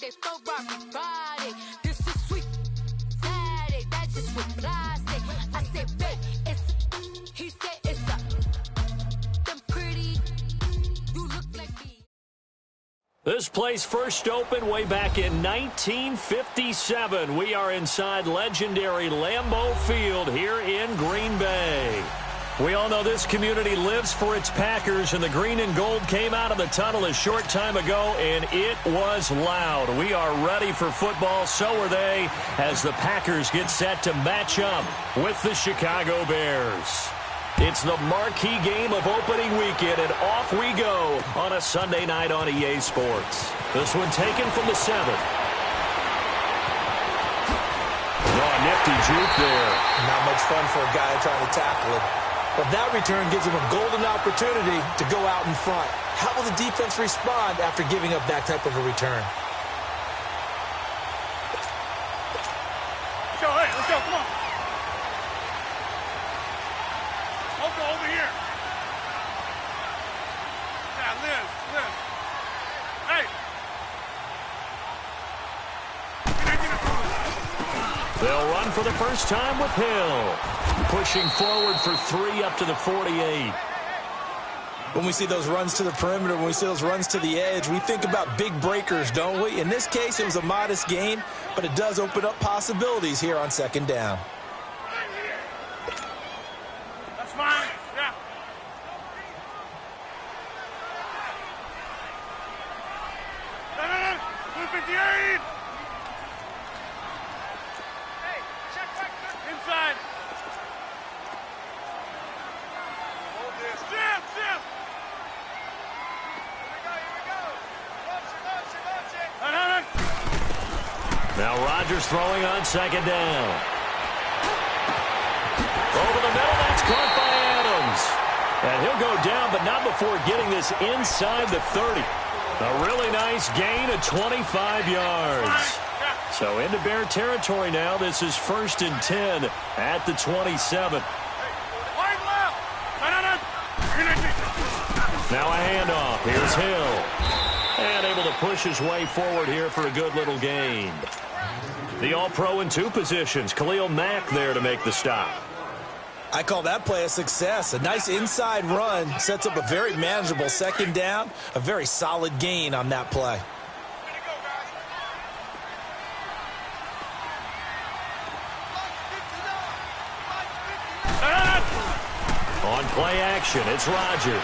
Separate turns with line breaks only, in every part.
Monday, Ferrari Friday. This is sweet Saturday. That's just what I say. I say, babe, it's. He said it's a. Them pretty. You look like me.
This place first opened way back in 1957. We are inside legendary Lambeau Field here in Green Bay. We all know this community lives for its Packers, and the green and gold came out of the tunnel a short time ago, and it was loud. We are ready for football, so are they, as the Packers get set to match up with the Chicago Bears. It's the marquee game of opening weekend, and off we go on a Sunday night on EA Sports. This one taken from the 7. Oh, nifty juke there.
Not much fun for a guy trying to tackle it. But that return gives him a golden opportunity to go out in front. How will the defense respond after giving up that type of a return?
Let's go, hey, let's go, come on. Over here. Yeah, Liz. Hey.
They'll run for the first time with Hill. Pushing forward for 3 up to the 48.
When we see those runs to the perimeter, when we see those runs to the edge, we think about big breakers, don't we? In this case, it was a modest gain, but it does open up possibilities here on second down.
That's fine. Yeah. No. 58. Inside. Hold this. Jim. Here we go. Launch it.
Now Rodgers throwing on second down. Over the middle, that's caught by Adams. And he'll go down, but not before getting this inside the 30. A really nice gain of 25 yards. So into Bear territory now. This is 1st and 10 at the 27. Now a handoff. Here's Hill. And able to push his way forward here for a good little gain. The All-Pro in 2 positions. Khalil Mack there to make the stop.
I call that play a success. A nice inside run sets up a very manageable second down. A very solid gain on that play.
On play action, it's Rodgers.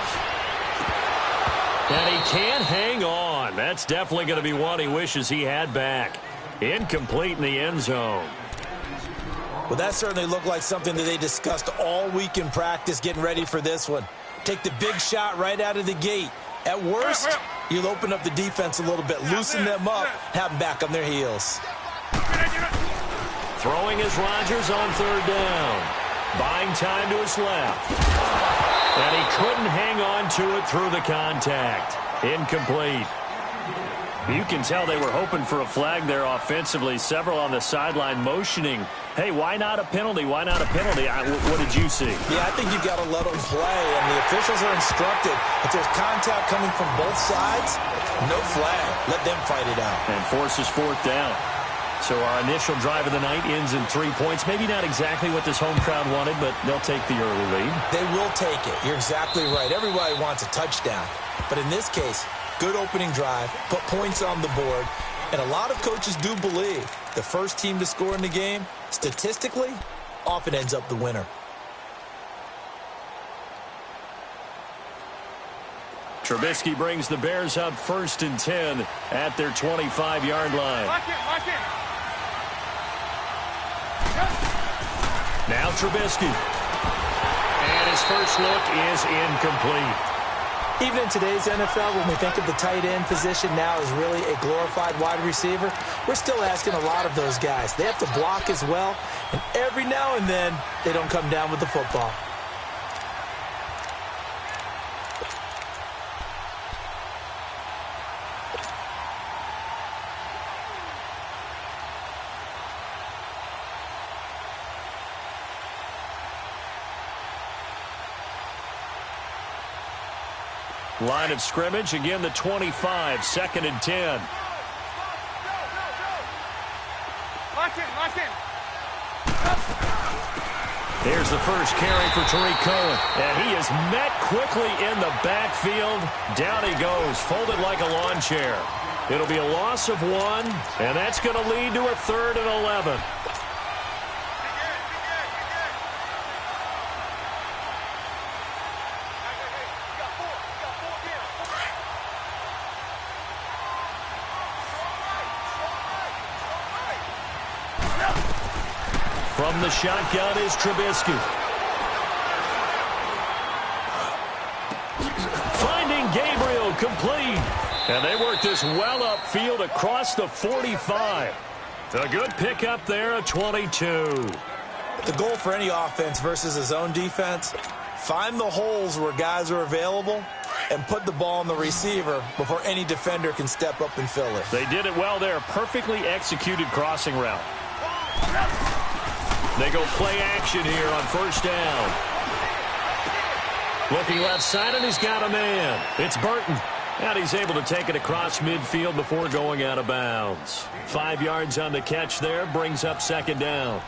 And he can't hang on. That's definitely going to be one he wishes he had back. Incomplete in the end zone.
Well, that certainly looked like something that they discussed all week in practice getting ready for this one. Take the big shot right out of the gate. At worst, you'll open up the defense a little bit, loosen them up, have them back on their heels.
Throwing is Rodgers on 3rd down. Buying time to his left. And he couldn't hang on to it through the contact. Incomplete. You can tell they were hoping for a flag there offensively. Several on the sideline motioning, hey, why not a penalty? Why not a penalty? What did you see?
Yeah, I think you've got to let them play, and the officials are instructed. If there's contact coming from both sides, no flag. Let them fight it out.
And forces 4th down. So our initial drive of the night ends in 3 points. Maybe not exactly what this home crowd wanted, but they'll take the early lead.
They will take it. You're exactly right. Everybody wants a touchdown. But in this case, good opening drive, put points on the board, and a lot of coaches do believe the first team to score in the game, statistically, often ends up the winner.
Trubisky brings the Bears up 1st and 10 at their 25-yard line.
Lock it.
Now Trubisky. And his first look is incomplete.
Even in today's NFL, when we think of the tight end position now as really a glorified wide receiver, we're still asking a lot of those guys. They have to block as well, and every now and then, they don't come down with the football.
Line of scrimmage, again the 25, 2nd and 10.
Lock in.
Here's the first carry for Tariq Cohen. And he is met quickly in the backfield. Down he goes, folded like a lawn chair. It'll be a loss of 1, and that's going to lead to a 3rd and 11. From the shotgun is Trubisky. Finding Gabriel, complete. And they work this well upfield across the 45. A good pickup there at 22.
The goal for any offense versus a zone defense, find the holes where guys are available and put the ball on the receiver before any defender can step up and fill it.
They did it well there. Perfectly executed crossing route. They go play action here on first down. Looking left side, and he's got a man. It's Burton. And he's able to take it across midfield before going out of bounds. 5 yards on the catch there, brings up second down.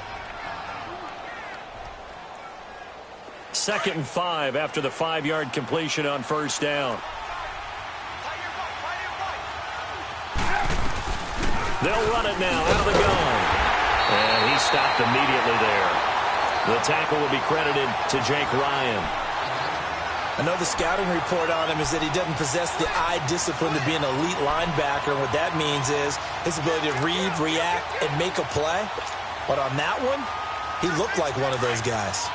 2nd and 5 after the 5-yard completion on first down. They'll run it now out of the gun. And he stopped immediately there. The tackle will be credited to Jake Ryan.
I know the scouting report on him is that he doesn't possess the eye discipline to be an elite linebacker. And what that means is his ability to read, react, and make a play. But on that one, he looked like one of those guys.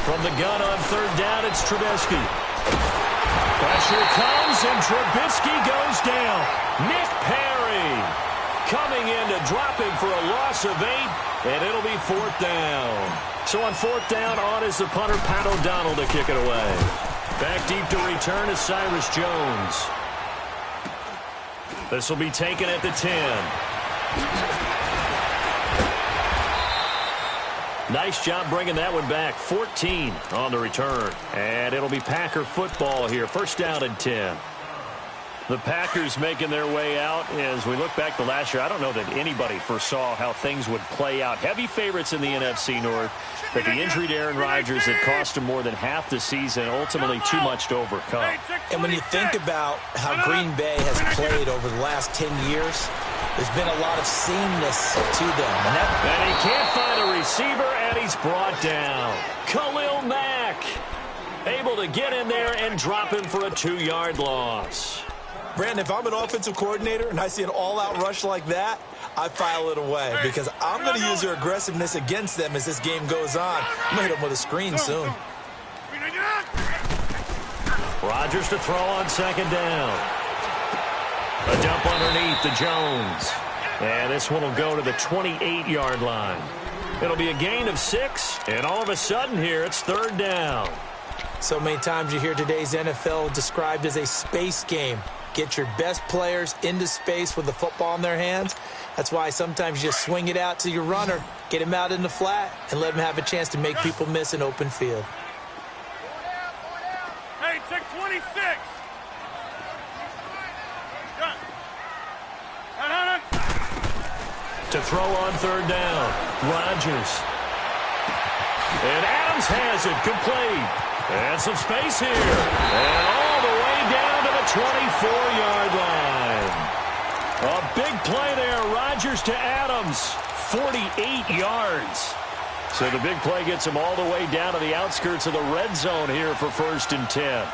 From the gun on third down, it's Trubisky. Pressure comes, and Trubisky goes down. Nick Perry coming in to drop him for a loss of 8, and it'll be 4th down. So on 4th down, on is the punter, Pat O'Donnell, to kick it away. Back deep to return is Cyrus Jones. This will be taken at the 10. Nice job bringing that one back. 14 on the return. And it'll be Packer football here. First down and 10. The Packers making their way out. As we look back to last year, I don't know that anybody foresaw how things would play out. Heavy favorites in the NFC North, but the injury to Aaron Rodgers that cost him more than half the season, ultimately too much to overcome.
And when you think about how Green Bay has played over the last 10 years, there's been a lot of sameness to them.
And he can't find a receiver, and he's brought down. Khalil Mack able to get in there and drop him for a 2-yard loss.
Brandon, if I'm an offensive coordinator and I see an all-out rush like that, I file it away because I'm going to use their aggressiveness against them as this game goes on. I'm going to hit them with a screen soon.
Rodgers to throw on second down. A dump underneath to Jones. And this one will go to the 28-yard line. It'll be a gain of 6, and all of a sudden here it's 3rd down.
So many times you hear today's NFL described as a space game. Get your best players into space with the football in their hands. That's why sometimes you just swing it out to your runner, get him out in the flat, and let him have a chance to make people miss an open field.
Hey, check 26.
To throw on 3rd down, Rodgers. And Adams has it, complete. And some space here. And all the way down to the 24-yard line. A big play there, Rodgers to Adams. 48 yards. So the big play gets him all the way down to the outskirts of the red zone here for 1st and 10.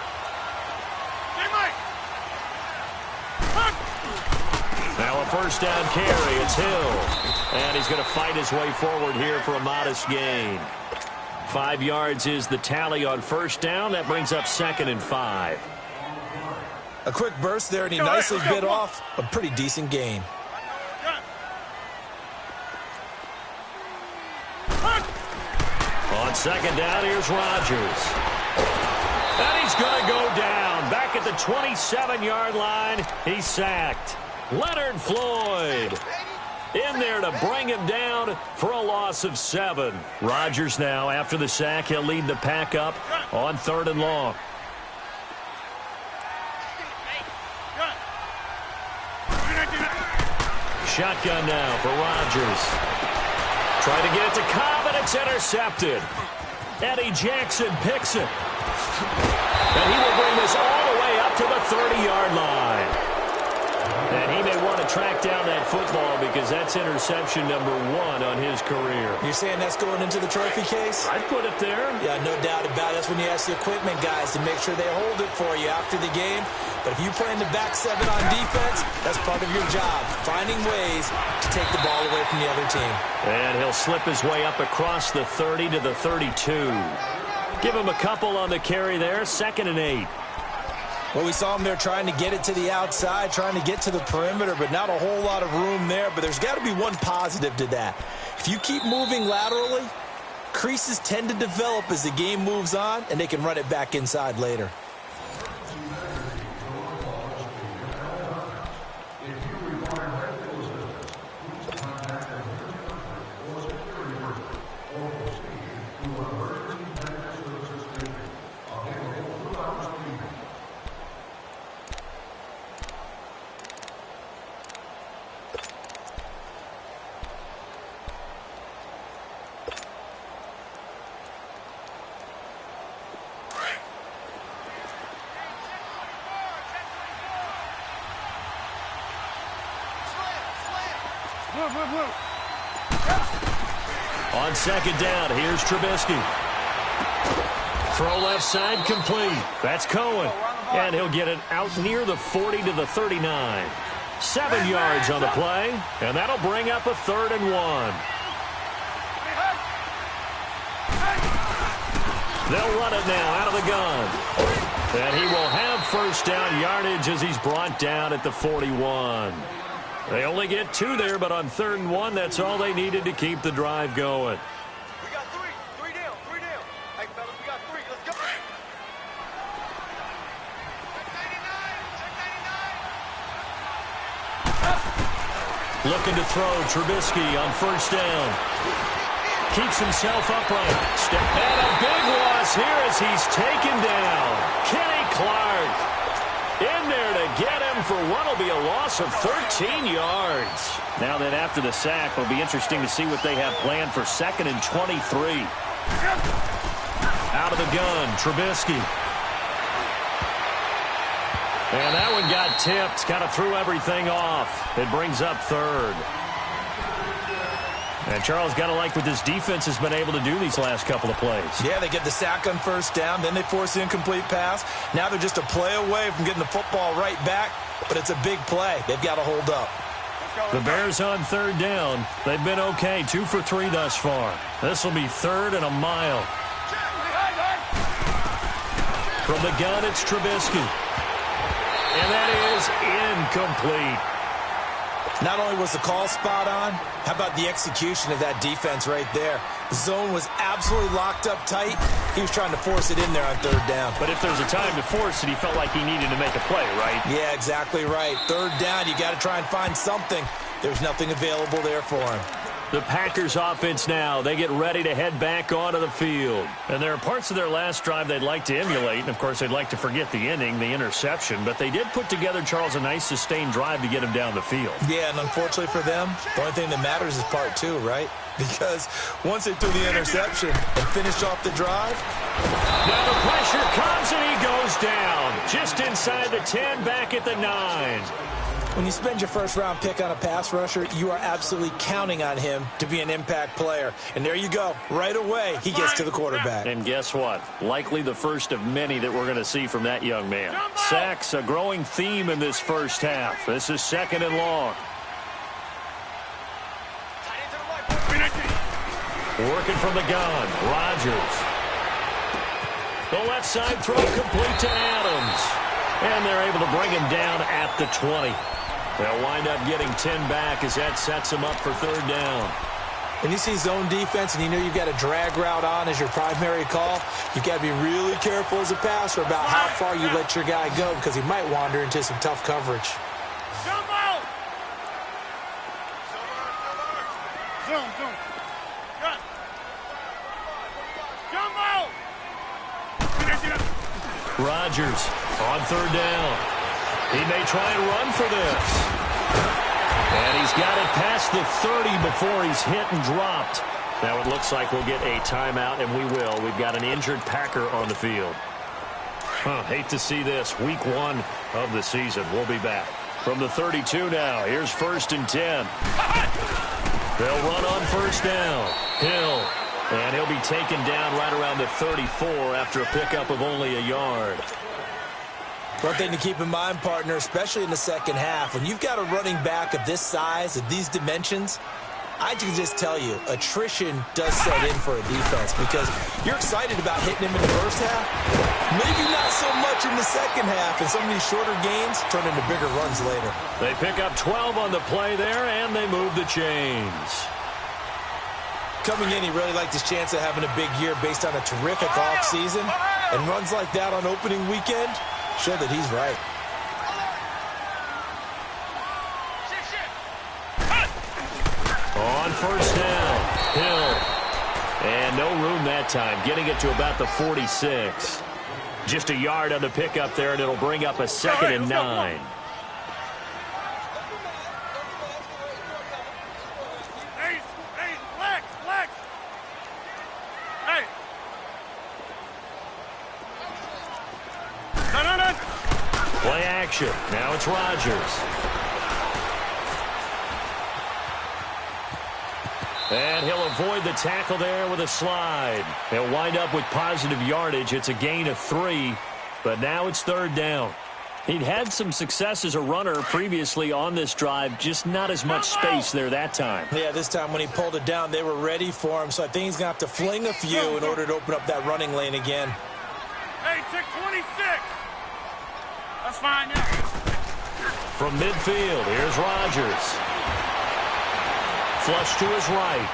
Now a first down carry. It's Hill. And he's going to fight his way forward here for a modest gain. 5 yards is the tally on first down. That brings up 2nd and 5.
A quick burst there, and he nicely bit off a pretty decent gain.
On second down, here's Rodgers. And he's going to go down. Back at the 27-yard line, he's sacked. Leonard Floyd in there to bring him down for a loss of 7. Rodgers now, after the sack, he'll lead the pack up on 3rd and long. shotgun now for Rodgers. Trying to get it to Cobb, and it's intercepted. Eddie Jackson picks it. And he will bring this all the way up to the 30-yard line. And he may want to track down that football because that's interception number 1 on his career.
You're saying that's going into the trophy case?
I'd put it there.
Yeah, no doubt about it. That's when you ask the equipment guys to make sure they hold it for you after the game. But if you play in the back 7 on defense, that's part of your job, finding ways to take the ball away from the other team.
And he'll slip his way up across the 30 to the 32. Give him a couple on the carry there, 2nd and 8.
Well, we saw him there trying to get it to the outside, trying to get to the perimeter, but not a whole lot of room there. But there's got to be one positive to that. If you keep moving laterally, creases tend to develop as the game moves on, and they can run it back inside later.
On 2nd down, here's Trubisky. Throw left side complete. That's Cohen. And he'll get it out near the 40 to the 39. 7 yards on the play. And that'll bring up a 3rd and 1. They'll run it now out of the gun. And he will have 1st down yardage as he's brought down at the 41. They only get 2 there, but on 3rd and 1, that's all they needed to keep the drive going.
We got 3. 3 down. 3 down. Hey, fellas, we got 3. Let's go. Check 99. Check 99.
Looking to throw, Trubisky on 1st down. Keeps himself upright. And a big loss here as he's taken down. Kenny Clark in there to get him for what will be a loss of 13 yards. Now that after the sack, it'll be interesting to see what they have planned for 2nd and 23. Out of the gun, Trubisky. And that one got tipped, kind of threw everything off. It brings up 3rd. And Charles, got to like what this defense has been able to do these last couple of plays. Yeah, they get the sack on 1st down, then they force the incomplete pass. Now they're just a play away from getting the football right back, but it's a big play. They've got to hold up. The Bears on 3rd down. They've been okay, 2 for 3 thus far. This will be 3rd and a mile. From the gun, it's Trubisky. And that is incomplete.
Not only was the call spot on, how about the execution of that defense right there? The zone was absolutely locked up tight. He was trying to force it in there on 3rd down.
But if there's a time to force it, he felt like he needed to make a play, right?
Yeah, exactly right. 3rd down, you got to try and find something. There's nothing available there for him.
The Packers offense now, they get ready to head back onto the field. And there are parts of their last drive they'd like to emulate, and of course they'd like to forget the inning, the interception, but they did put together, Charles, a nice sustained drive to get him down the field.
Yeah, and unfortunately for them, the only thing that matters is part 2, right? Because once they threw the interception and finished off the drive.
Now the pressure comes and he goes down. Just inside the 10, back at the 9.
When you spend your 1st-round pick on a pass rusher, you are absolutely counting on him to be an impact player. And there you go. Right away, he gets to the quarterback.
And guess what? Likely the first of many that we're going to see from that young man. Sacks, a growing theme in this 1st half. This is 2nd and long. Working from the gun, Rodgers. The left side throw complete to Adams. And they're able to bring him down at the 20. They'll wind up getting 10 back as that sets them up for 3rd down.
When you see zone defense and you know you've got a drag route on as your primary call, you've got to be really careful as a passer about how far you let your guy go because he might wander into some tough coverage.
Zoom. Gun.
Rodgers on 3rd down. He may try and run for this. And he's got it past the 30 before he's hit and dropped. Now it looks like we'll get a timeout, and we will. We've got an injured Packer on the field. Hate to see this. Week 1 of the season. We'll be back. From the 32 now, here's 1st and 10. They'll run on 1st down. Hill. And he'll be taken down right around the 34 after a pickup of only a yard.
One thing to keep in mind, partner, especially in the second half, when you've got a running back of this size, of these dimensions, I can just tell you, attrition does set in for a defense because you're excited about hitting him in the first half. Maybe not so much in the second half, and some of these shorter gains turn into bigger runs later.
They pick up 12 on the play there, and they move the chains.
Coming in, he really liked his chance of having a big year based on a terrific offseason, and runs like that on opening weekend show that he's right.
On 1st down, Hill. And no room that time, getting it to about the 46. Just a yard on the pickup there, and it'll bring up a 2nd and 9. Play action. Now it's Rodgers. And he'll avoid the tackle there with a slide. He'll wind up with positive yardage. It's a gain of 3, but now it's 3rd down. He'd had some success as a runner previously on this drive, just not as much space there that time.
Yeah, this time when he pulled it down, they were ready for him, so I think he's going to have to fling a few in order to open up that running lane again.
Hey, check 26. That's fine, yeah.
From midfield, here's Rodgers. Flush to his right.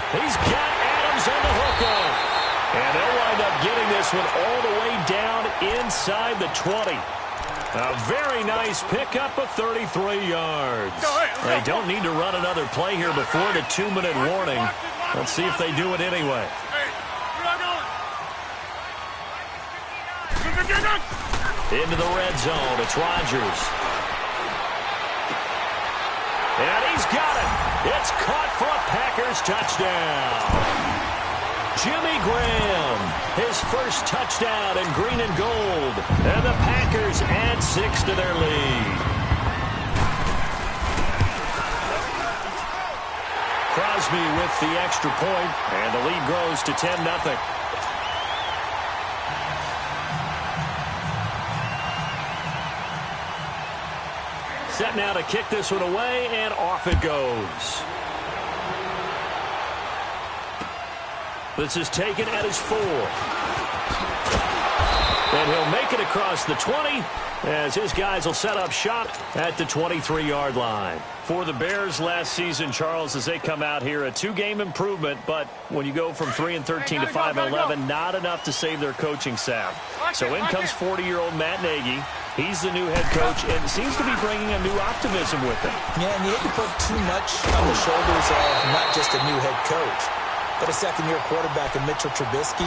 He's got Adams on the hookup. And they'll wind up getting this one all the way down inside the 20. A very nice pickup of 33 yards. They don't need to run another play here before the 2-minute warning. Let's see if they do it anyway. Into the red zone, it's Rodgers. And he's got it. It's caught for a Packers touchdown. Jimmy Graham, his first touchdown in green and gold. And the Packers add 6 to their lead. Crosby with the extra point, and the lead grows to 10-0. Set now to kick this one away, and off it goes. This is taken at his 4. And he'll make it across the 20 as his guys will set up shop at the 23-yard line. For the Bears last season, Charles, as they come out here, a 2-game improvement, but when you go from 3-13 to 5-11, not enough to save their coaching staff. So in comes 40-year-old Matt Nagy. He's the new head coach and seems to be bringing a new optimism with him.
Yeah, and you hate to put too much on the shoulders of not just a new head coach, but a second-year quarterback in Mitchell Trubisky.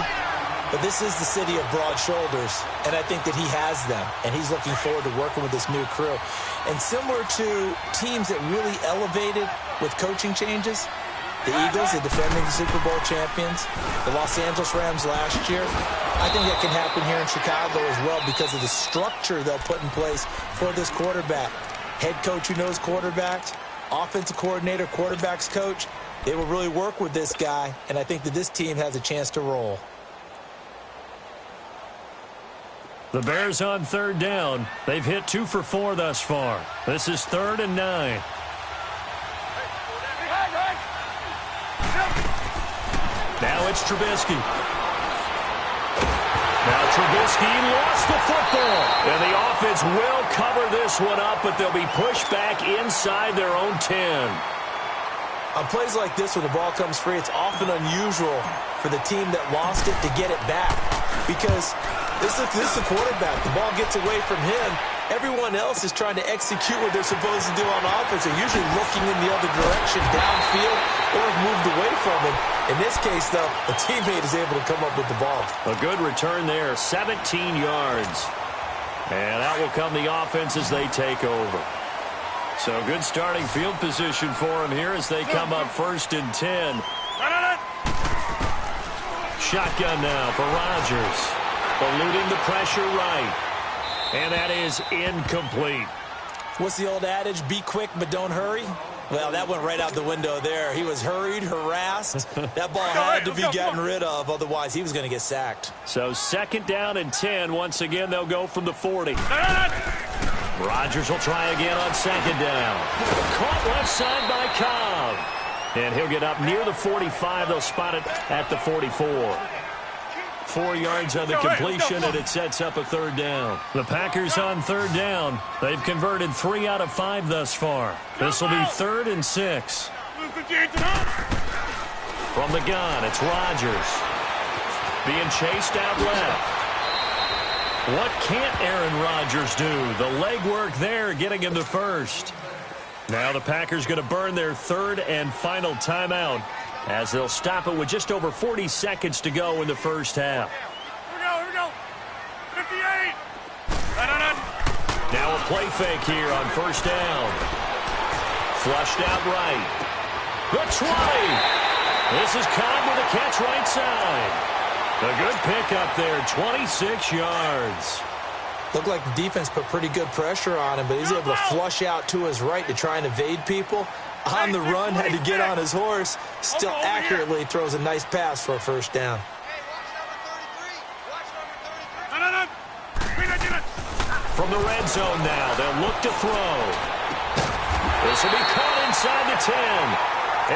But this is the city of broad shoulders, and I think that he has them, and he's looking forward to working with this new crew. And similar to teams that really elevated with coaching changes, the Eagles, the defending Super Bowl champions, the Los Angeles Rams last year, I think that can happen here in Chicago as well because of the structure they'll put in place for this quarterback. Head coach who knows quarterbacks, offensive coordinator, quarterbacks coach, they will really work with this guy, and I think that this team has a chance to roll.
The Bears on 3rd down. They've hit 2 for 4 thus far. This is 3rd and 9. Now it's Trubisky. Now Trubisky lost the football. And the offense will cover this one up, but they'll be pushed back inside their own 10.
On plays like this where the ball comes free, it's often unusual for the team that lost it to get it back. Because this is a quarterback. The ball gets away from him. Everyone else is trying to execute what they're supposed to do on offense. They're usually looking in the other direction, downfield, or moved away from him. In this case, though, a teammate is able to come up with the ball.
A good return there, 17 yards. And out will come the offense as they take over. So good starting field position for him here as they come up 1st and 10. Shotgun now for Rodgers. Eluding the pressure right. And that is incomplete.
What's the old adage? Be quick, but don't hurry. Well, that went right out the window there. He was hurried, harassed. That ball had to be gotten rid of, otherwise he was going to get sacked.
So 2nd down and 10. Once again, they'll go from the 40. Rodgers will try again on 2nd down. Caught left side by Cobb. And he'll get up near the 45. They'll spot it at the 44. 4 yards on the completion, and it sets up a 3rd down. The Packers on 3rd down. They've converted 3 out of 5 thus far. This will be 3rd and 6. From the gun, it's Rodgers. Being chased out left. What can't Aaron Rodgers do? The legwork there getting him the first. Now the Packers going to burn their 3rd and final timeout, as they'll stop it with just over 40 seconds to go in the first half.
Here we go. 58.
Now a play fake here on 1st down. Flushed out right. The 20. This is Cobb with a catch right side. A good pickup there, 26 yards.
Looked like the defense put pretty good pressure on him, but he's able to flush out to his right to try and evade people. On the run, had to get on his horse. Still accurately throws a nice pass for a 1st down.
From the red zone now, they'll look to throw. This will be caught inside the 10.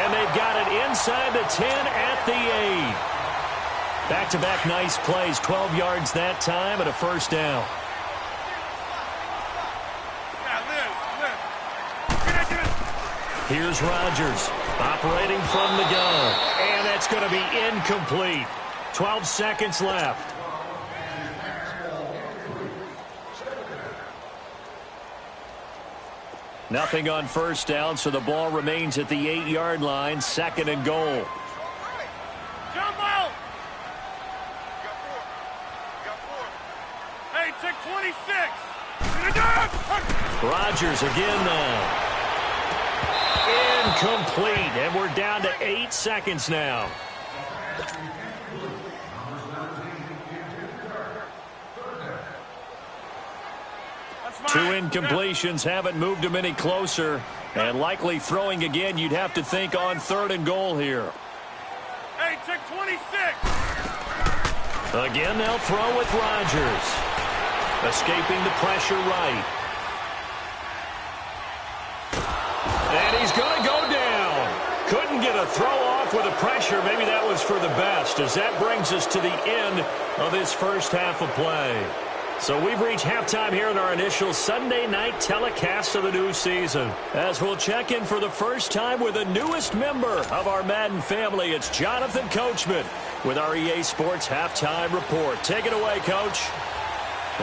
And they've got it inside the 10 at the 8. Back-to-back nice plays, 12 yards that time and a 1st down. Here's Rodgers operating from the gun. And that's going to be incomplete. 12 seconds left. Nothing on 1st down, so the ball remains at the 8-yard line. 2nd and goal.
Jump out! Hey, take 26.
Rodgers again now. Incomplete, and we're down to 8 seconds now. Two incompletions haven't moved him any closer, and likely throwing again, you'd have to think on 3rd and goal here.
Hey, take 26.
Again, they'll throw with Rodgers. Escaping the pressure right. And he's going to go down. Couldn't get a throw off with the pressure. Maybe that was for the best, as that brings us to the end of this first half of play. So we've reached halftime here in our initial Sunday night telecast of the new season. As we'll check in for the first time with the newest member of our Madden family, it's Jonathan Coachman with our EA Sports Halftime Report. Take it away, Coach.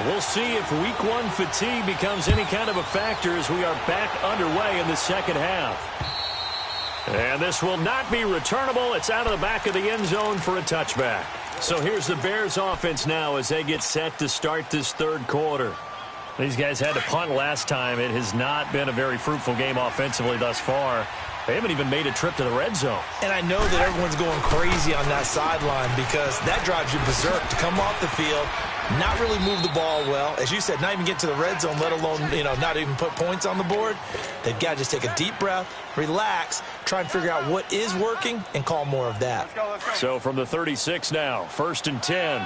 We'll see if Week 1 fatigue becomes any kind of a factor as we are back underway in the second half. And this will not be returnable. It's out of the back of the end zone for a touchback. So here's the Bears offense now as they get set to start this 3rd quarter. These guys had to punt last time. It has not been a very fruitful game offensively thus far. They haven't even made a trip to the red zone.
And I know that everyone's going crazy on that sideline because that drives you berserk to come off the field, not really move the ball well. As you said, not even get to the red zone, let alone, not even put points on the board. They've got to just take a deep breath, relax, try and figure out what is working, and call more of that.
Let's go.
So from the 36 now, 1st and 10.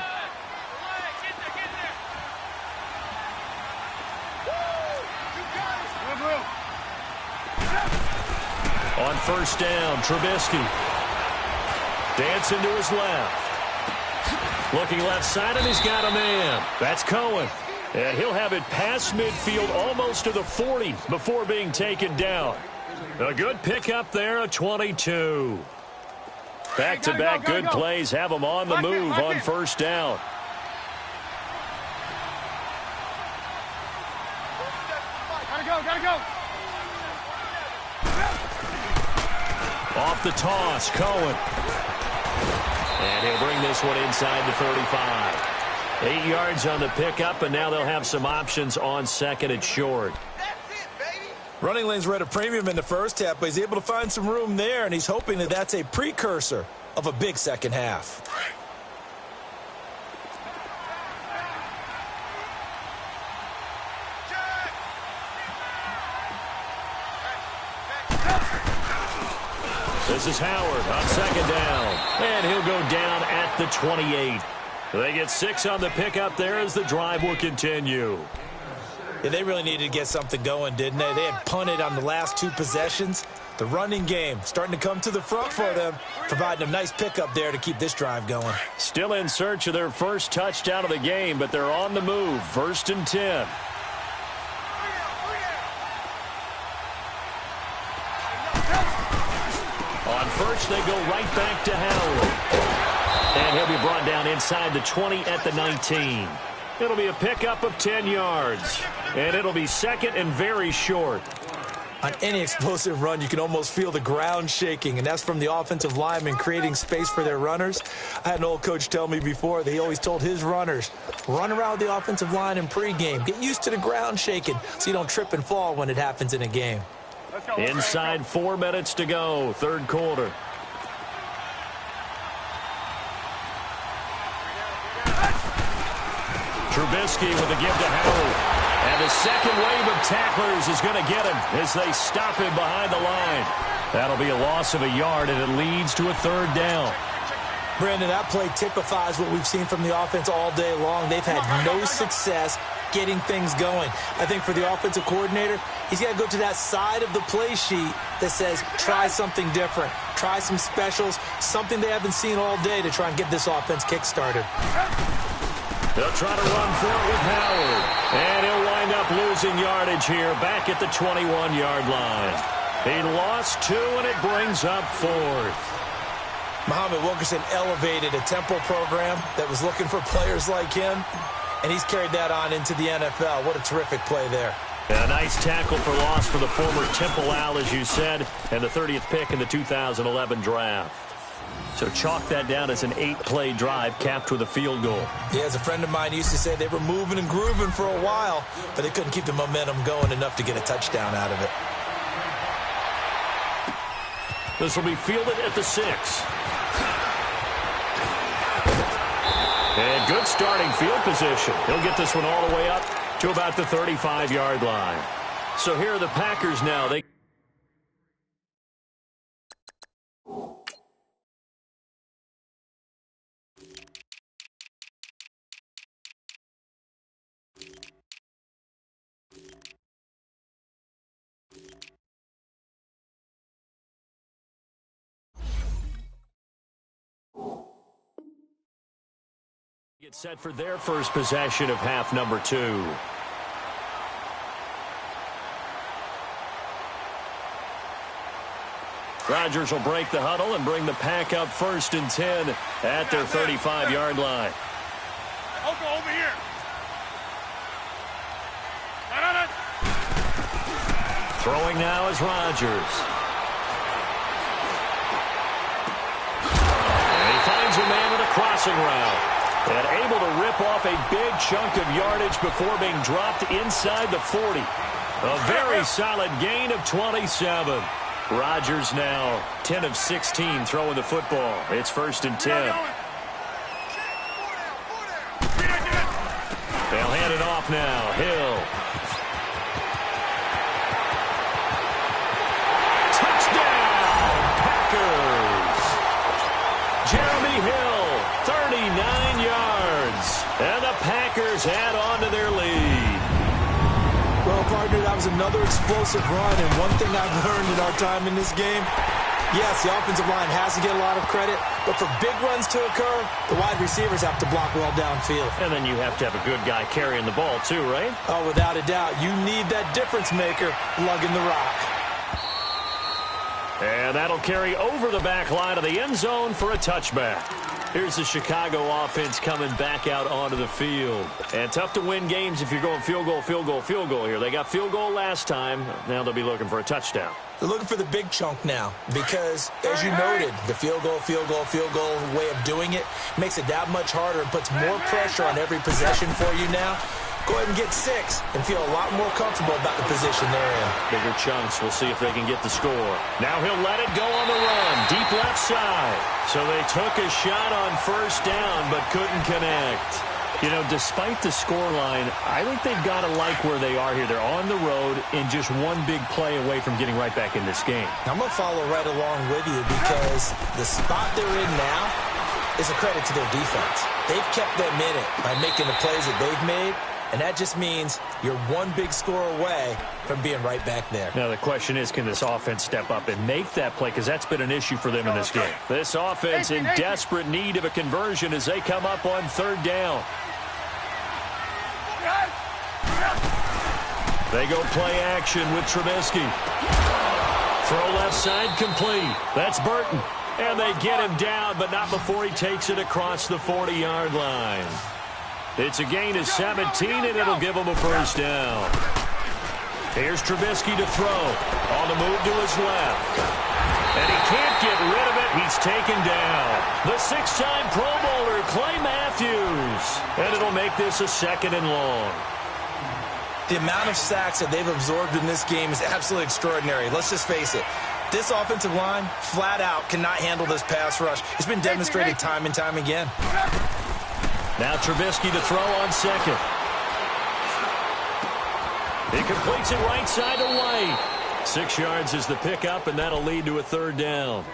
On 1st down, Trubisky. Dancing to his left. Looking left side, and he's got a man. That's Cohen. And he'll have it past midfield almost to the 40 before being taken down. A good pickup there, a 22. Back-to-back good plays have him on the move on 1st down.
Gotta go.
Off the toss, Cohen. And he'll bring this one inside the 35. 8 yards on the pickup, and now they'll have some options on 2nd and short.
That's it, baby.
Running lanes were at a premium in the first half, but he's able to find some room there, and he's hoping that that's a precursor of a big second half.
This is Howard on second down, and he'll go down at the 28. They get 6 on the pickup there as the drive will continue.
Yeah, they really needed to get something going, didn't they? They had punted on the last 2 possessions. The running game starting to come to the front for them, providing a nice pickup there to keep this drive going.
Still in search of their first touchdown of the game, but they're on the move. 1st and 10. On first, they go right back to Howard. And he'll be brought down inside the 20 at the 19. It'll be a pickup of 10 yards. And it'll be 2nd and very short.
On any explosive run, you can almost feel the ground shaking, and that's from the offensive linemen creating space for their runners. I had an old coach tell me before that he always told his runners, run around the offensive line in pregame. Get used to the ground shaking so you don't trip and fall when it happens in a game.
Inside 4 minutes to go, 3rd quarter. Trubisky with the give to Howard. And the second wave of tacklers is going to get him as they stop him behind the line. That'll be a loss of a yard, and it leads to a 3rd down.
Brandon, that play typifies what we've seen from the offense all day long. They've had no success getting things going. I think for the offensive coordinator, he's got to go to that side of the play sheet that says try something different, try some specials, something they haven't seen all day to try and get this offense kick-started.
They'll try to run for it with Howard. And he'll wind up losing yardage here back at the 21-yard line. He lost 2, and it brings up 4th.
Muhammad Wilkerson elevated a tempo program that was looking for players like him, and he's carried that on into the NFL. What a terrific play there.
A nice tackle for loss for the former Temple Owl, as you said, and the 30th pick in the 2011 draft. So chalk that down as an 8-play drive capped with a field goal.
Yeah, as a friend of mine used to say, they were moving and grooving for a while, but they couldn't keep the momentum going enough to get a touchdown out of it.
This will be fielded at the 6. And good starting field position. He'll get this one all the way up to about the 35-yard line. So here are the Packers now. They get set for their first possession of half number 2. Rodgers will break the huddle and bring the pack up 1st and 10 at their 35-yard line.
Over here.
Throwing now is Rodgers. And he finds a man with a crossing route. And able to rip off a big chunk of yardage before being dropped inside the 40. A very solid gain of 27. Rodgers now 10 of 16 throwing the football. It's 1st and 10. They'll hand it off now. Hill. Touchdown, Packers. Jeremy Hill, 39 yards. And the Packers add on to their lead.
Well, partner, that was another explosive run, and one thing I've learned in our time in this game, yes, the offensive line has to get a lot of credit, but for big runs to occur, the wide receivers have to block well downfield.
And then you have to have a good guy carrying the ball too, right?
Oh, without a doubt. You need that difference maker lugging the rock.
And that'll carry over the back line of the end zone for a touchback. Here's the Chicago offense coming back out onto the field. And tough to win games if you're going field goal, field goal, field goal here. They got field goal last time. Now they'll be looking for a touchdown.
They're looking for the big chunk now because, as you noted, the field goal way of doing it makes it that much harder and puts more pressure on every possession for you now. go ahead and get 6 and feel a lot more comfortable about the position they're in.
Bigger chunks. We'll see if they can get the score. Now he'll let it go on the run. Deep left side. So they took a shot on first down but couldn't connect. You know, despite the scoreline, I think they've got to like where they are here. They're on the road and just one big play away from getting right back in this game.
I'm going to follow right along with you because the spot they're in now is a credit to their defense. They've kept them in it by making the plays that they've made, and that just means you're one big score away from being right back there.
Now the question is, can this offense step up and make that play? Because that's been an issue for them in this game. This offense in desperate need of a conversion as they come up on third down. They go play action with Trubisky. Throw left side complete. That's Burton. And they get him down, but not before he takes it across the 40-yard line. It's a gain of 17, and it'll give him a first down. Here's Trubisky to throw. On the move to his left. And he can't get rid of it. He's taken down. The 6-time Pro Bowler, Clay Matthews. And it'll make this a 2nd and long.
The amount of sacks that they've absorbed in this game is absolutely extraordinary. Let's just face it. This offensive line, flat out, cannot handle this pass rush. It's been demonstrated time and time again.
Now Trubisky to throw on second. He completes it right side to White. 6 yards is the pickup, and that'll lead to a third down.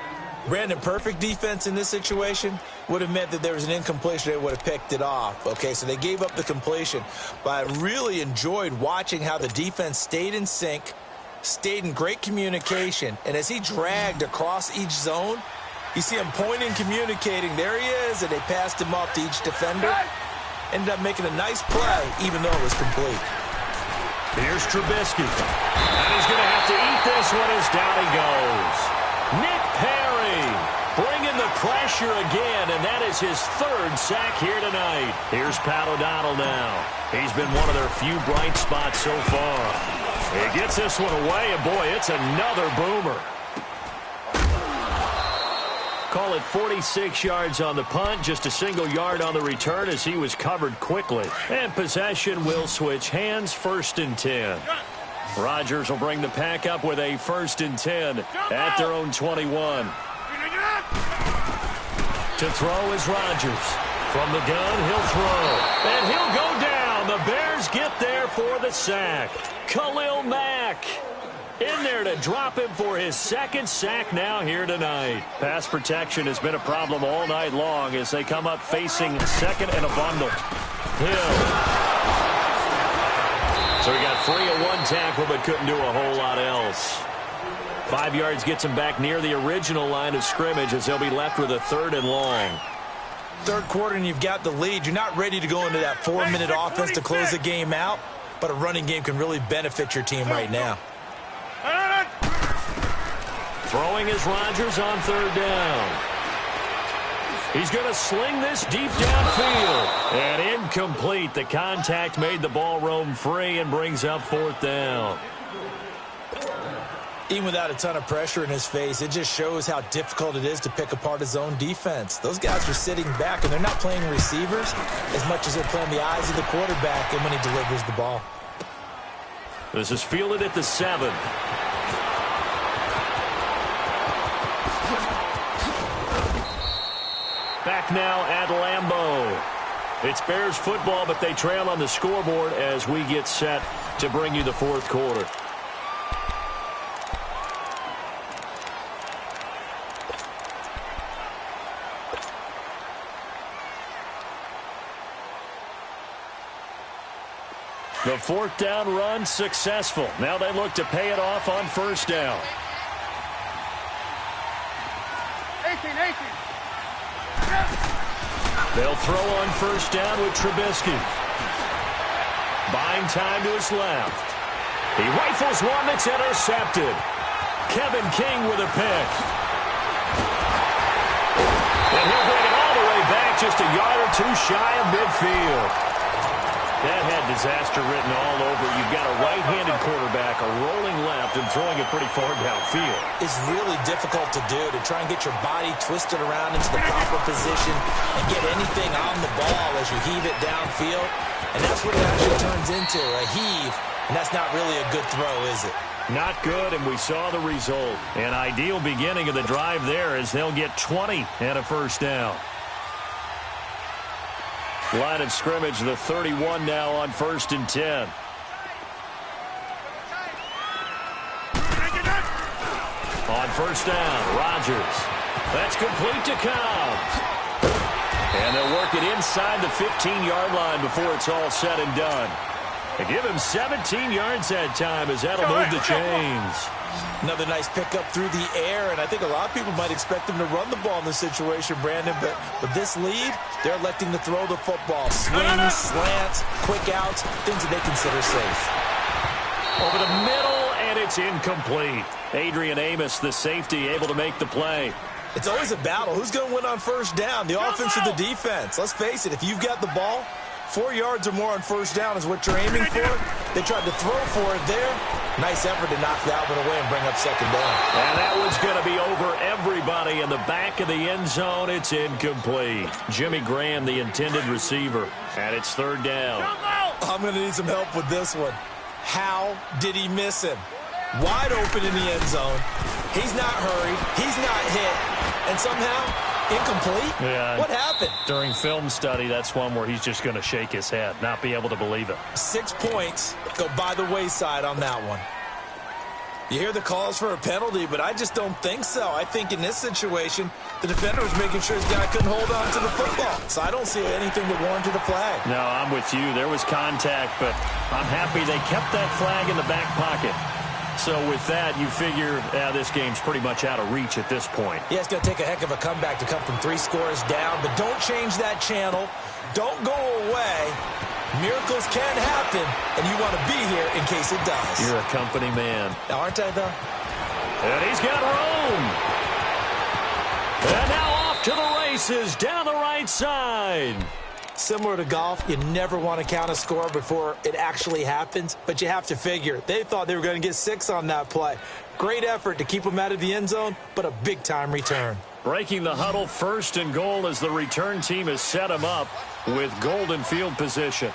Brandon, perfect defense in this situation would have meant that there was an incompletion. They would have picked it off. Okay, so they gave up the completion. But I really enjoyed watching how the defense stayed in sync, stayed in great communication, and as he dragged across each zone, you see him pointing, communicating. There he is, and they passed him off to each defender. Ended up making a nice play, even though it was complete.
Here's Trubisky. And he's going to have to eat this one as down he goes. Nick Perry bringing the pressure again, and that is his 3rd sack here tonight. Here's Pat O'Donnell now. He's been one of their few bright spots so far. He gets this one away, and boy, it's another boomer. Call it 46 yards on the punt, just a single yard on the return as he was covered quickly. And possession will switch hands, 1st and 10. Rodgers will bring the pack up with a 1st and 10 at their own 21. To throw is Rodgers. From the gun, he'll throw. And he'll go down. The Bears get there for the sack. Khalil Mack in there to drop him for his 2nd sack now here tonight. Pass protection has been a problem all night long as they come up facing 2nd and a bundle. Hill. So he got free of 1 tackle but couldn't do a whole lot else. 5 yards gets him back near the original line of scrimmage as they'll be left with a 3rd and long.
3rd quarter and you've got the lead. You're not ready to go into that 4-minute offense to close the game out, but a running game can really benefit your team right now.
Throwing is Rodgers on 3rd down. He's going to sling this deep downfield. And incomplete. The contact made the ball roam free and brings up 4th down.
Even without a ton of pressure in his face, it just shows how difficult it is to pick apart his own defense. Those guys are sitting back, and they're not playing receivers as much as they're playing the eyes of the quarterback and when he delivers the ball.
This is fielded at the 7. Back now at Lambeau. It's Bears football, but they trail on the scoreboard as we get set to bring you the 4th quarter. The 4th down run successful. Now they look to pay it off on 1st down.
18.
They'll throw on 1st down with Trubisky. Buying time to his left. He rifles one that's intercepted. Kevin King with a pick. And he'll bring it all the way back just a yard or 2 shy of midfield. That had disaster written all over. You've got a right-handed quarterback, a rolling left, and throwing it pretty far downfield.
It's really difficult to do, to try and get your body twisted around into the proper position and get anything on the ball as you heave it downfield. And that's what it actually turns into, a heave. And that's not really a good throw, is it?
Not good, and we saw the result. An ideal beginning of the drive there as they'll get 20 and a first down. Line of scrimmage, the 31 now on 1st and 10. On 1st down, Rodgers. That's complete to Cobbs. And they'll work it inside the 15-yard line before it's all said and done. They give him 17 yards that time as that'll move the chains.
Another nice pickup through the air, and I think a lot of people might expect him to run the ball in this situation, Brandon, but with this lead, they're electing to throw the football. Swings, slants, quick outs, things that they consider safe.
Over the middle, and it's incomplete. Adrian Amos, the safety, able to make the play.
It's always a battle. Who's going to win on 1st down, the offense or the defense? Let's face it, if you've got the ball, 4 yards or more on 1st down is what you're aiming for. They tried to throw for it there. Nice effort to knock that one away and bring up 2nd down.
And that one's going to be over everybody in the back of the end zone. It's incomplete. Jimmy Graham, the intended receiver, and it's 3rd down.
I'm going to need some help with this one. How did he miss him? Wide open in the end zone. He's not hurried. He's not hit. And somehow, incomplete?
Yeah.
What happened?
During film study, that's one where he's just going to shake his head, not be able to believe it.
6 points go by the wayside on that one. You hear the calls for a penalty, but I just don't think so. I think in this situation, the defender was making sure his guy couldn't hold on to the football. So I don't see anything that warranted a flag.
No, I'm with you. There was contact, but I'm happy they kept that flag in the back pocket. So with that, you figure this game's pretty much out of reach at this point.
Yeah, it's going to take a heck of a comeback to come from 3 scores down, but don't change that channel. Don't go away. Miracles can happen, and you want to be here in case it does.
You're a company man.
Aren't I, though?
And he's got room. And now off to the races down the right side.
Similar to golf, you never want to count a score before it actually happens, but you have to figure. They thought they were going to get 6 on that play. Great effort to keep them out of the end zone, but a big-time return.
Breaking the huddle, 1st and goal as the return team has set him up with golden field position.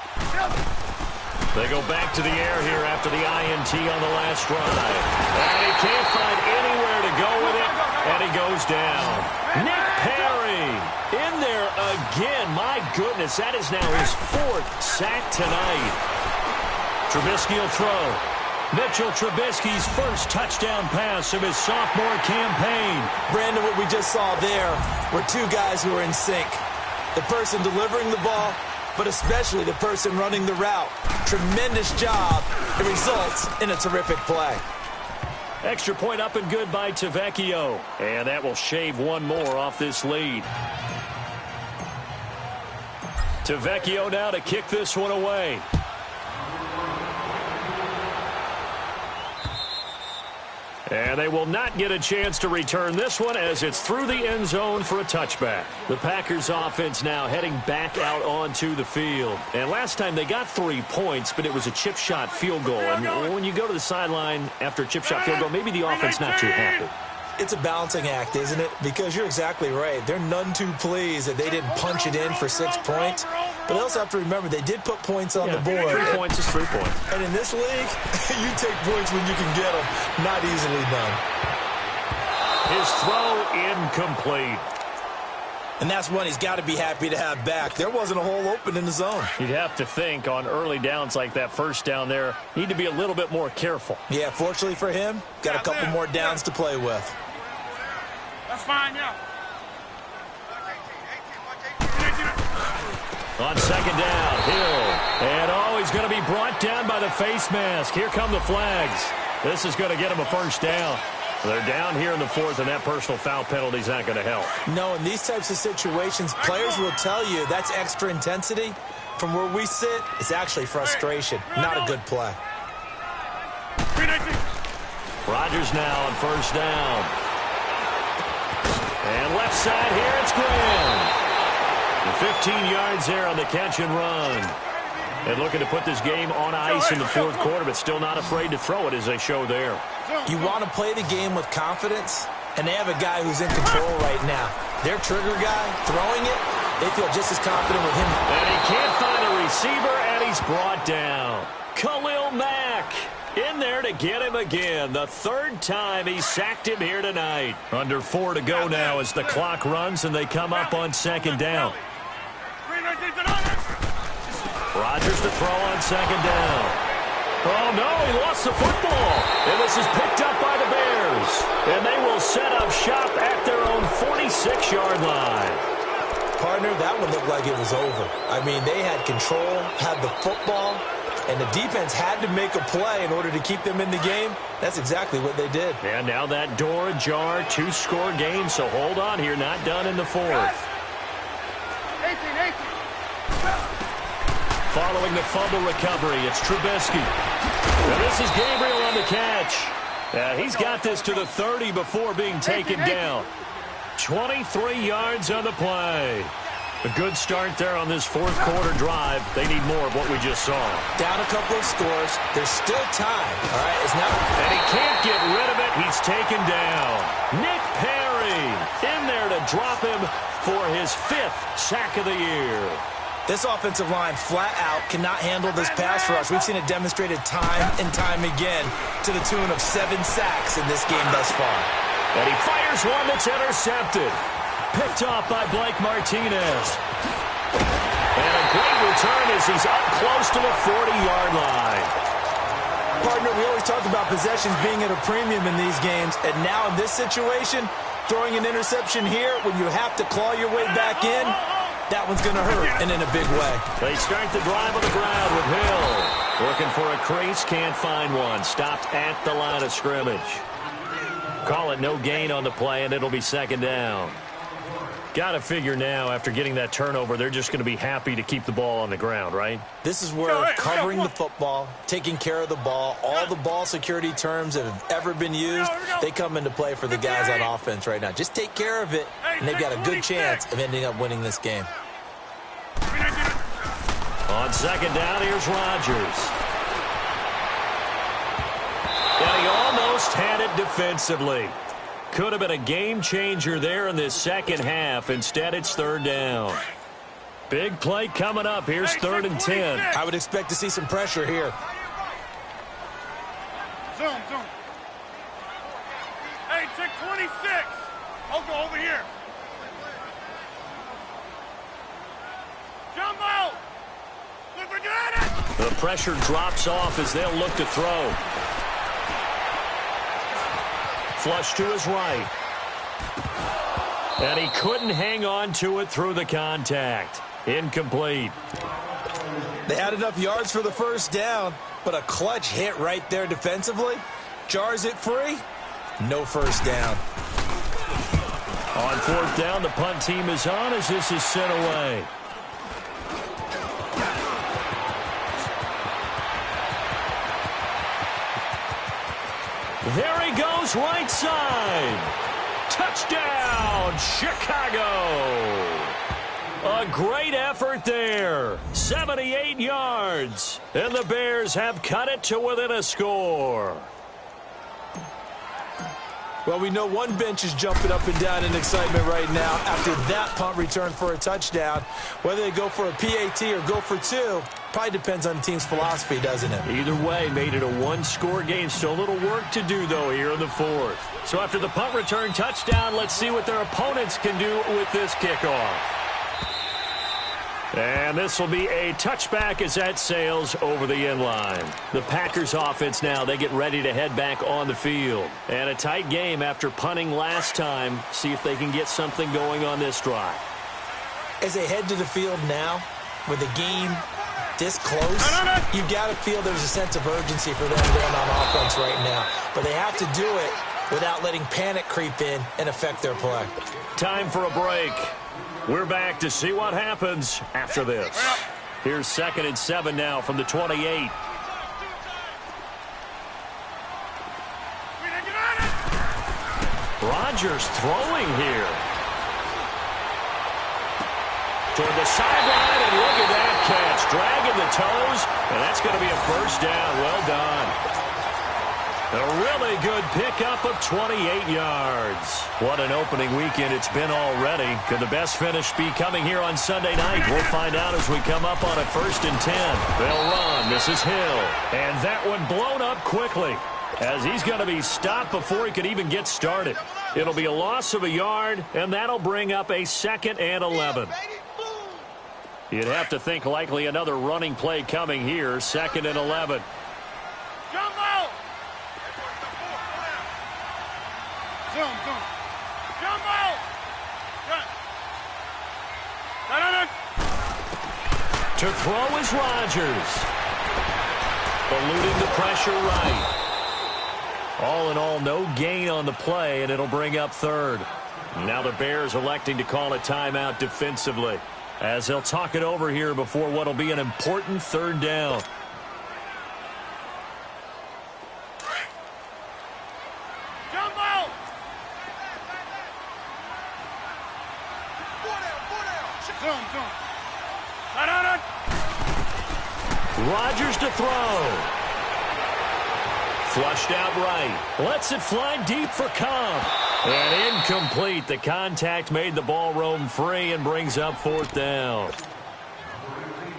They go back to the air here after the INT on the last drive. And he can't find anywhere to go with it, and he goes down. Nick Perry in there again. My goodness, that is now his 4th sack tonight. Trubisky will throw. Mitchell Trubisky's first touchdown pass of his sophomore campaign.
Brandon, what we just saw there were 2 guys who were in sync. The person delivering the ball, but especially the person running the route. Tremendous job. It results in a terrific play.
Extra point up and good by Tavecchio. And that will shave 1 more off this lead. Tavecchio now to kick this one away. And they will not get a chance to return this one as it's through the end zone for a touchback. The Packers offense now heading back out onto the field. And last time they got 3 points, but it was a chip shot field goal. And when you go to the sideline after a chip shot field goal, maybe the offense not too happy.
It's a balancing act, isn't it? Because you're exactly right. They're none too pleased that they didn't punch it in for 6 points. But they also have to remember they did put points on the board.
3 points is 3 points.
And in this league, you take points when you can get them. Not easily done.
His throw incomplete.
And that's one he's got to be happy to have back. There wasn't a hole open in the zone.
You'd have to think on early downs like that, 1st down there, need to be a little bit more careful.
Yeah, fortunately for him, got a couple more downs to play with.
That's fine, yeah.
On 2nd down, Hill. And he's going to be brought down by the face mask. Here come the flags. This is going to get him a 1st down. They're down here in the 4th, and that personal foul penalty is not going to help.
No, in these types of situations, players will tell you that's extra intensity. From where we sit, it's actually frustration. Not a good play.
Rodgers now on 1st down. And left side here, it's Graham. 15 yards there on the catch and run. And looking to put this game on ice in the fourth quarter, but still not afraid to throw it as they show there.
You want to play the game with confidence, and they have a guy who's in control right now. Their trigger guy, throwing it, they feel just as confident with him.
And he can't find a receiver, and he's brought down. Khalil Mack in there to get him again. The third time he sacked him here tonight. Under 4 to go now as the clock runs, and they come up on second down. Rodgers to throw on second down. Oh, no, he lost the football. And this is picked up by the Bears. And they will set up shop at their own 46-yard line.
Partner, that one looked like it was over. I mean, they had control, had the football, and the defense had to make a play in order to keep them in the game. That's exactly what they did.
And now that door ajar, 2-score game, so hold on here, not done in the fourth.
18.
Following the fumble recovery, it's Trubisky. And this is Gabriel on the catch. He's got this to the 30 before being taken down. 23 yards on the play. A good start there on this fourth quarter drive. They need more of what we just saw.
Down a couple of scores. There's still time. All right, it's not.
And he can't get rid of it. He's taken down. Nick Perry in there to drop him for his 5th sack of the year.
This offensive line flat out cannot handle this pass rush. We've seen it demonstrated time and time again to the tune of 7 sacks in this game thus far.
And he fires one that's intercepted. Picked off by Blake Martinez. And a great return as he's up close to the 40-yard line.
Partner, we always talk about possessions being at a premium in these games. And now in this situation, throwing an interception here when you have to claw your way back in, that one's going to hurt, and in a big way.
They start the drive on the ground with Hill. Looking for a crease, can't find one. Stopped at the line of scrimmage. Call it no gain on the play, and it'll be second down. Got to figure now, after getting that turnover, they're just going to be happy to keep the ball on the ground, right?
This is where covering the football, taking care of the ball, all the ball security terms that have ever been used, they come into play for the guys on offense right now. Just take care of it, and they've got a good chance of ending up winning this game.
On second down, here's Rodgers. And he almost had it defensively. Could have been a game changer there in this second half. Instead, it's third down. Big play coming up. Here's 3rd and 10.
I would expect to see some pressure here.
Zoom. Hey, check 26. I'll go over here. Jumbo! Look, we're doing it!
The pressure drops off as they'll look to throw. Flush to his right. And he couldn't hang on to it through the contact. Incomplete.
They had enough yards for the first down, but a clutch hit right there defensively. Jars it free. No first down.
On 4th down, the punt team is on as this is sent away. There he goes, right side. Touchdown, Chicago. A great effort there. 78 yards. And the Bears have cut it to within a score.
Well, we know one bench is jumping up and down in excitement right now after that punt return for a touchdown. Whether they go for a PAT or go for 2, probably depends on the team's philosophy, doesn't it?
Either way, made it a 1-score game. Still a little work to do, though, here in the 4th. So after the punt return touchdown, let's see what their opponents can do with this kickoff. And this will be a touchback as that sails over the end line. The Packers offense now, they get ready to head back on the field. And a tight game after punting last time. See if they can get something going on this drive.
As they head to the field now, with the game this close, you've got to feel there's a sense of urgency for them going on offense right now. But they have to do it without letting panic creep in and affect their play.
Time for a break. We're back to see what happens after this. Here's 2nd and 7 now from the 28. Rodgers throwing here. Toward the sideline, and look at that catch. Dragging the toes, and that's going to be a first down. Well done. A really good pickup of 28 yards. What an opening weekend it's been already. Could the best finish be coming here on Sunday night? We'll find out as we come up on a 1st and 10. They'll run. This is Hill. And that one blown up quickly, as he's going to be stopped before he could even get started. It'll be a loss of a yard, and that'll bring up a 2nd and 11. You'd have to think likely another running play coming here, 2nd and 11.
Jump out! Zoom. Jump out! Run.
To throw is Rodgers. Eluding the pressure right. All in all, no gain on the play, and it'll bring up 3rd. Now the Bears electing to call a timeout defensively, as they'll talk it over here before what will be an important 3rd down.
Jump out! Zoom. Run.
Rodgers to throw. Flushed out right. Lets it fly deep for Cobb. And incomplete. The contact made the ball roam free and brings up 4th down.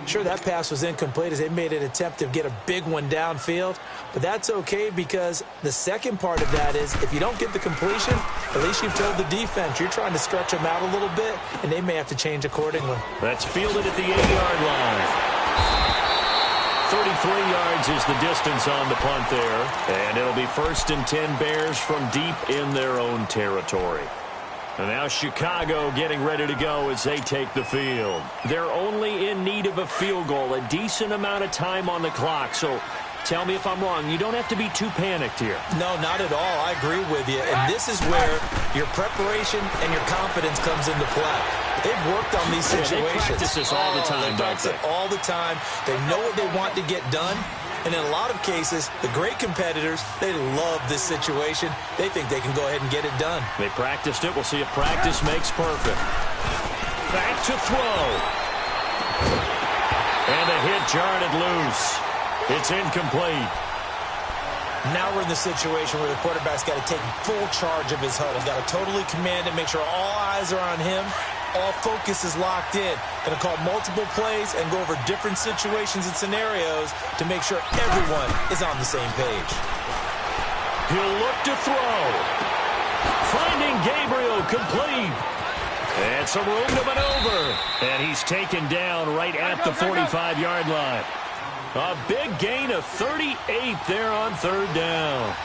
Sure, that pass was incomplete as they made an attempt to get a big one downfield, but that's okay because the second part of that is if you don't get the completion, at least you've told the defense you're trying to stretch them out a little bit, and they may have to change accordingly.
That's fielded at the 8-yard line. 33 yards is the distance on the punt there, and it'll be 1st and 10 Bears from deep in their own territory. And now Chicago getting ready to go as they take the field. They're only in need of a field goal, a decent amount of time on the clock. So tell me if I'm wrong. You don't have to be too panicked here.
No, not at all. I agree with you. And this is where your preparation and your confidence comes into play. They've worked on these situations.
They practice this all the time,
They practice it all the time. They know what they want to get done. And in a lot of cases, the great competitors, they love this situation. They think they can go ahead and get it done.
They practiced it. We'll see if practice makes perfect. Back to throw. And a hit jarred it loose. It's incomplete.
Now we're in the situation where the quarterback's got to take full charge of his huddle. Got to totally command it, make sure all eyes are on him. All focus is locked in. Going to call multiple plays and go over different situations and scenarios to make sure everyone is on the same page.
He'll look to throw. Finding Gabriel complete. And some room to maneuver. And he's taken down right at the 45-yard line. A big gain of 38 there on 3rd down.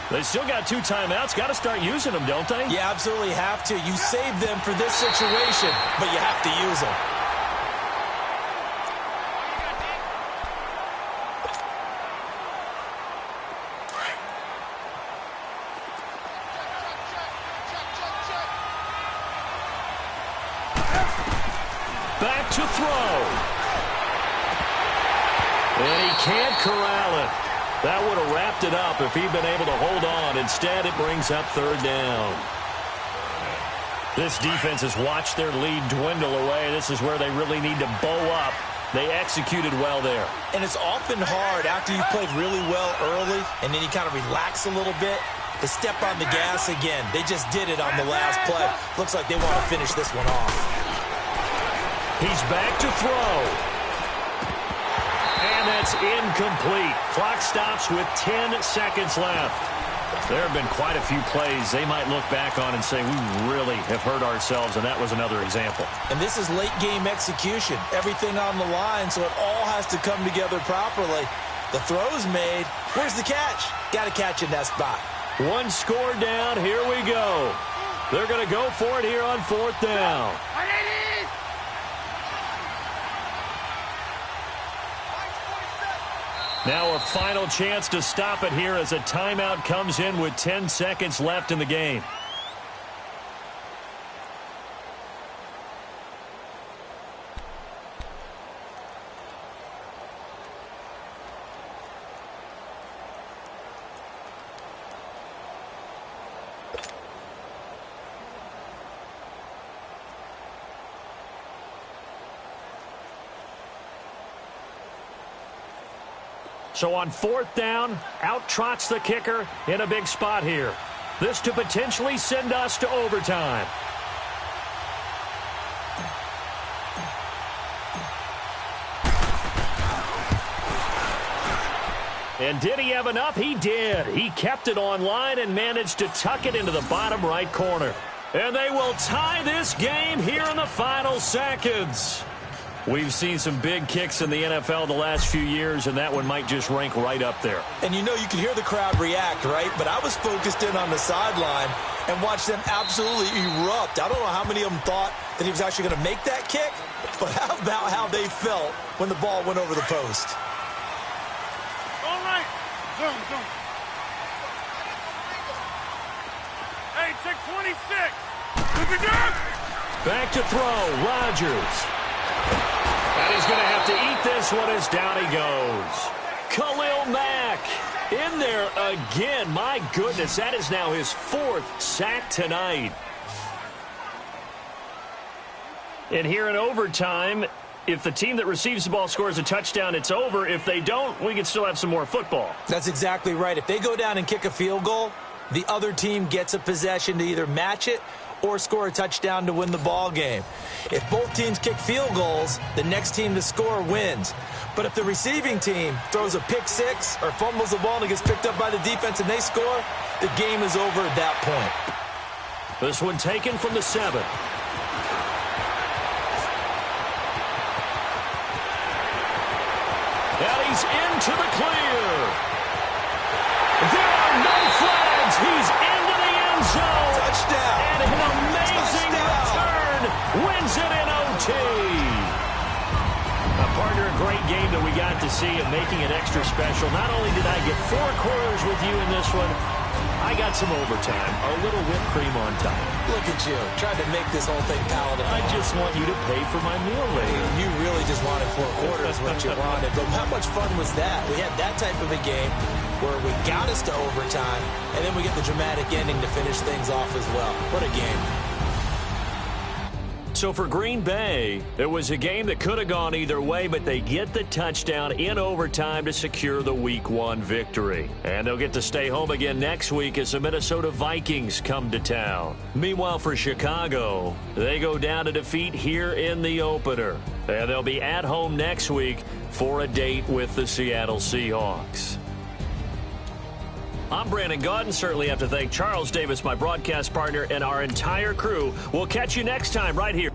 They still got 2 timeouts. Got to start using them, don't they?
You absolutely have to. You save them for this situation, but you have to use them.
Back to throw. And he can't corral it. That would have wrapped it up if he'd been able to hold on. Instead, it brings up 3rd down. This defense has watched their lead dwindle away. This is where they really need to bow up. They executed well there.
And it's often hard after you've played really well early and then you kind of relax a little bit to step on the gas again. They just did it on the last play. Looks like they want to finish this one off.
He's back to throw. And that's incomplete. Clock stops with 10 seconds left. There have been quite a few plays they might look back on and say, we really have hurt ourselves, and that was another example.
And this is late game execution. Everything on the line, so it all has to come together properly. The throw's made. Where's the catch? Got to catch in that spot.
One score down. Here we go. They're going to go for it here on 4th down. Now a final chance to stop it here as a timeout comes in with 10 seconds left in the game. So on 4th down, out trots the kicker in a big spot here. This to potentially send us to overtime. And did he have enough? He did. He kept it online and managed to tuck it into the bottom right corner. And they will tie this game here in the final seconds. We've seen some big kicks in the NFL the last few years, and that one might just rank right up there.
And you know, you could hear the crowd react, right? But I was focused in on the sideline and watched them absolutely erupt. I don't know how many of them thought that he was actually going to make that kick, but how about how they felt when the ball went over the post?
All right. Zoom, zoom. Hey, check 26.
Back to throw, Rodgers. And he's going to have to eat this one as down he goes. Khalil Mack in there again. My goodness, that is now his 4th sack tonight. And here in overtime, if the team that receives the ball scores a touchdown, it's over. If they don't, we can still have some more football.
That's exactly right. If they go down and kick a field goal, the other team gets a possession to either match it or score a touchdown to win the ball game. If both teams kick field goals, the next team to score wins. But if the receiving team throws a pick six or fumbles the ball and it gets picked up by the defense and they score, the game is over at that point.
This one taken from the 7. And he's into the clear. There are no flags. He's into the end zone.
Touchdown.
And an amazing return wins it in OT. Partner, a great game that we got to see and making it extra special. Not only did I get 4 quarters with you in this one, I got some overtime. A little whipped cream on top.
Look at you, trying to make this whole thing palatable.
I just want you to pay for my meal later.
You really just wanted 4 quarters what you wanted. But how much fun was that? We had that type of a game where we got us to overtime, and then we get the dramatic ending to finish things off as well. What a game.
So for Green Bay, it was a game that could have gone either way, but they get the touchdown in overtime to secure the Week 1 victory. And they'll get to stay home again next week as the Minnesota Vikings come to town. Meanwhile, for Chicago, they go down to defeat here in the opener. And they'll be at home next week for a date with the Seattle Seahawks. I'm Brandon Gaudin. Certainly have to thank Charles Davis, my broadcast partner, and our entire crew. We'll catch you next time right here.